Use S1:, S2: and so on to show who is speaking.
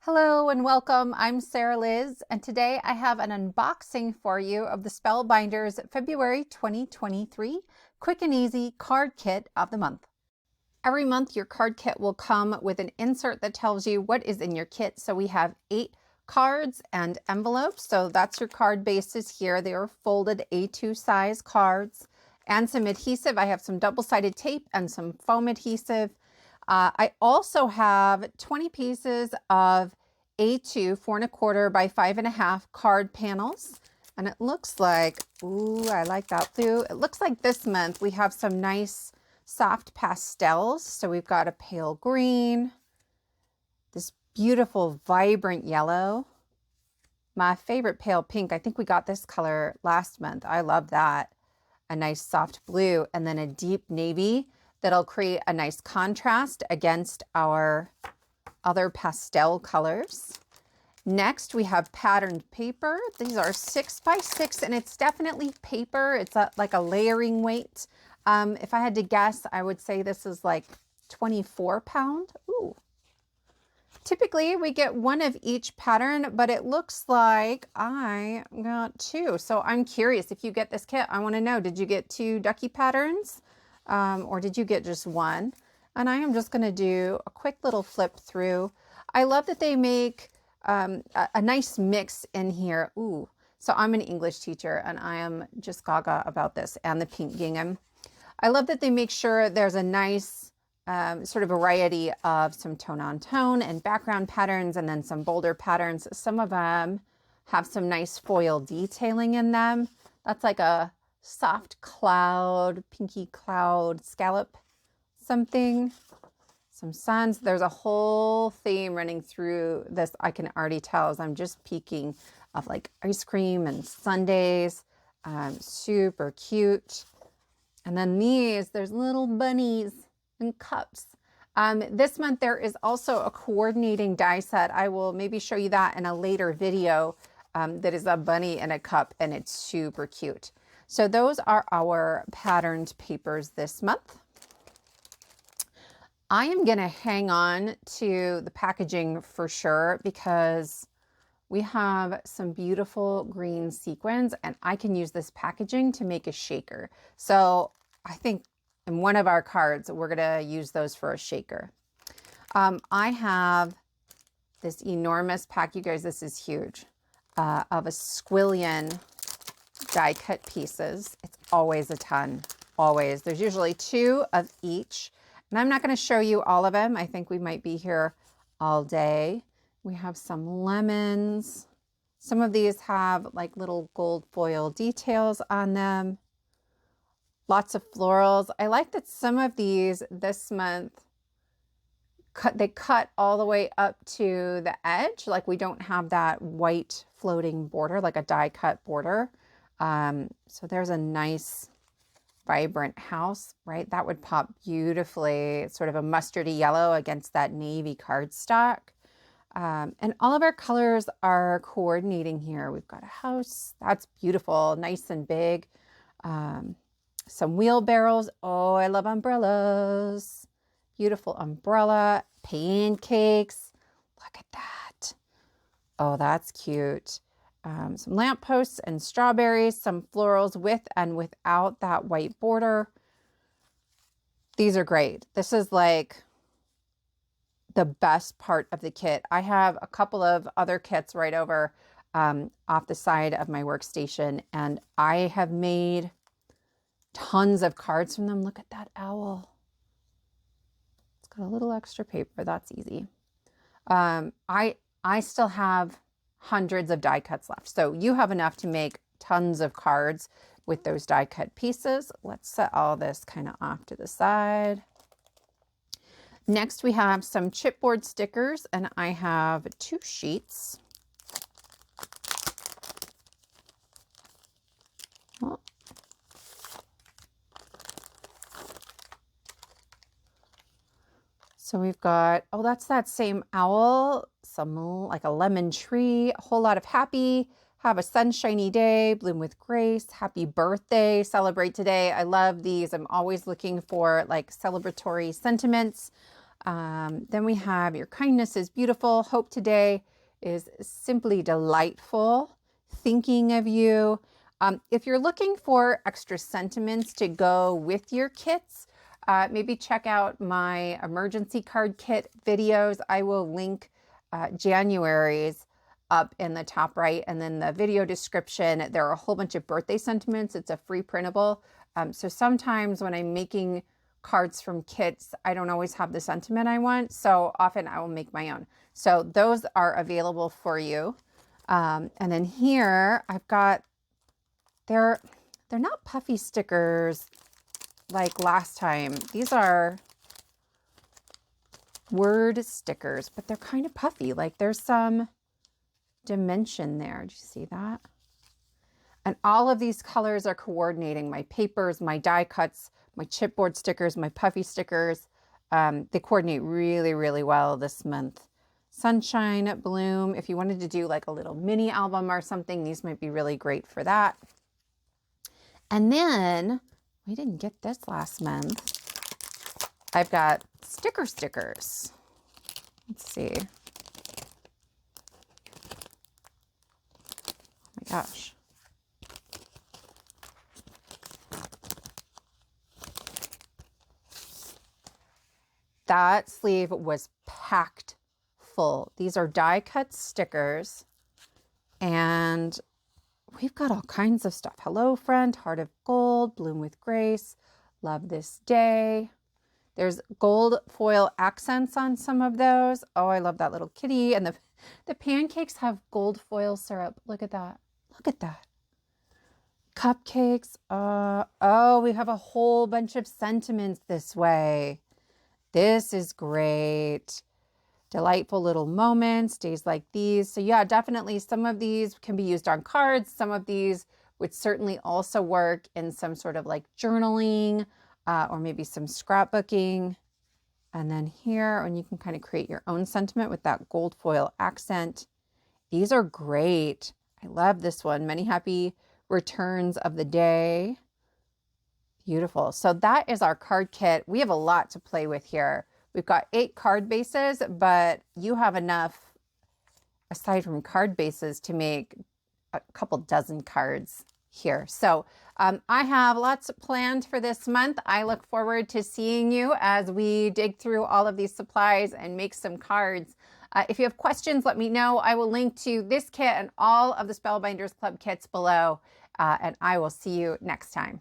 S1: Hello and welcome. I'm Sarah Liz, and today I have an unboxing for you of the Spellbinders February 2023 Quick and Easy Card Kit of the Month. Every month, your card kit will come with an insert that tells you what is in your kit. So we have 8 cards and envelopes. So that's your card bases here. They are folded A2 size cards and some adhesive. I have some double-sided tape and some foam adhesive. I also have 20 pieces of A2 4¼ by 5½ card panels. And it looks like, ooh, I like that blue. It looks like this month we have some nice soft pastels. So we've got a pale green, this beautiful vibrant yellow, my favorite pale pink. I think we got this color last month. I love that. A nice soft blue, and then a deep navy that'll create a nice contrast against our other pastel colors. Next, we have patterned paper. These are 6 by 6, and it's definitely paper. It's like a layering weight. If I had to guess, I would say this is like 24 pound. Ooh. Typically, we get one of each pattern, but it looks like I got 2. So I'm curious, if you get this kit, I want to know, did you get 2 ducky patterns? Or did you get just 1? And I am just going to do a quick little flip through. I love that they make a nice mix in here. Ooh, so I'm an English teacher and I am just gaga about this and the pink gingham. I love that they make sure there's a nice sort of variety of some tone on tone and background patterns, and then some bolder patterns. Some of them have some nice foil detailing in them. That's like a soft cloud, pinky cloud, scallop something, some suns. There's a whole theme running through this. I can already tell as I'm just peeking of like ice cream and sundaes. Super cute. And then there's little bunnies and cups. This month there is also a coordinating die set. I will maybe show you that in a later video. That is a bunny and a cup, and it's super cute. So those are our patterned papers this month. I am going to hang on to the packaging for sure because we have some beautiful green sequins, and I can use this packaging to make a shaker. So I think in one of our cards, we're going to use those for a shaker. I have this enormous pack, you guys, this is huge, of a squillion die cut pieces. It's always a ton, always. There's usually 2 of each, and I'm not going to show you all of them. I think we might be here all day. We have some lemons. Some of these have like little gold foil details on them. Lots of florals. I like that some of these this month they cut all the way up to the edge. Like we don't have that white floating border, like a die cut border. So there's a nice vibrant house, right? That would pop beautifully. It's sort of a mustardy yellow against that navy cardstock. And all of our colors are coordinating here. We've got a house. That's beautiful, nice and big. Some wheelbarrows. Oh, I love umbrellas. Beautiful umbrella. Pancakes. Look at that. Oh, that's cute. Some lampposts and strawberries, some florals with and without that white border. These are great. This is like the best part of the kit. I have a couple of other kits right over off the side of my workstation, and I have made tons of cards from them. Look at that owl. It's got a little extra paper. That's easy. I still have hundreds of die cuts left. So you have enough to make tons of cards with those die cut pieces. Let's set all this kind of off to the side. Next, we have some chipboard stickers, and I have 2 sheets. Oh. So we've got, oh, that's that same owl, some like a lemon tree, a whole lot of happy, have a sunshiny day, bloom with grace, happy birthday, celebrate today. I love these. I'm always looking for like celebratory sentiments. Then we have Your Kindness is Beautiful. Hope today is simply delightful. Thinking of you. If you're looking for extra sentiments to go with your kits, maybe check out my emergency card kit videos. I will link January's up in the top right, and then the video description. There are a whole bunch of birthday sentiments. It's a free printable. So sometimes when I'm making cards from kits, I don't always have the sentiment I want. So often I will make my own. So those are available for you. And then here I've got, they're not puffy stickers like last time. These are word stickers, but they're kind of puffy. Like there's some dimension there. Do you see that? And all of these colors are coordinating. My papers, my die cuts, my chipboard stickers, my puffy stickers. They coordinate really, really well this month. Sunshine, Bloom. If you wanted to do like a little mini album or something, these might be really great for that. And then, we didn't get this last month. I've got stickers. Let's see. Oh my gosh. That sleeve was packed full. These are die cut stickers, and we've got all kinds of stuff. Hello, friend, Heart of Gold, Bloom with Grace, Love This Day. There's gold foil accents on some of those. Oh, I love that little kitty. And the pancakes have gold foil syrup. Look at that. Look at that. Cupcakes. Oh, we have a whole bunch of sentiments this way. This is great. Delightful little moments, days like these. So yeah, definitely some of these can be used on cards. Some of these would certainly also work in some sort of like journaling or maybe some scrapbooking. And then here, and you can kind of create your own sentiment with that gold foil accent. These are great. I love this one. Many happy returns of the day. Beautiful. So that is our card kit. We have a lot to play with here. We've got 8 card bases, but you have enough, aside from card bases, to make a couple dozen cards here. So I have lots planned for this month. I look forward to seeing you as we dig through all of these supplies and make some cards. If you have questions, let me know. I will link to this kit and all of the Spellbinders Club kits below, and I will see you next time.